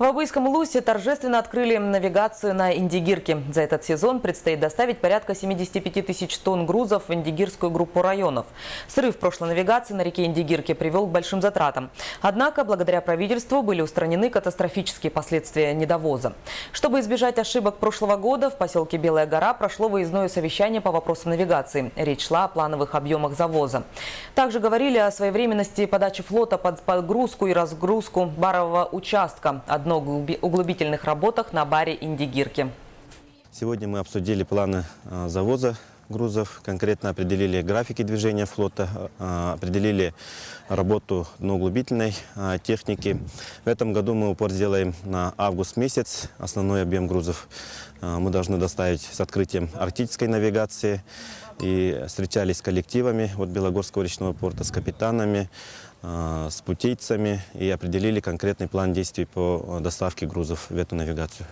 В Абыйском Улусе торжественно открыли навигацию на Индигирке. За этот сезон предстоит доставить порядка 75 тысяч тонн грузов в Индигирскую группу районов. Срыв прошлой навигации на реке Индигирке привел к большим затратам. Однако, благодаря правительству были устранены катастрофические последствия недовоза. Чтобы избежать ошибок прошлого года, в поселке Белая гора прошло выездное совещание по вопросам навигации. Речь шла о плановых объемах завоза. Также говорили о своевременности подачи флота под погрузку и разгрузку барового участка. Одно углубительных работах на баре Индигирки. Сегодня мы обсудили планы завоза грузов, конкретно определили графики движения флота, определили работу дноуглубительной техники. В этом году мы упор сделаем на август месяц. Основной объем грузов мы должны доставить с открытием арктической навигации. И встречались с коллективами от Белогорского речного порта, с капитанами, с путейцами и определили конкретный план действий по доставке грузов в эту навигацию.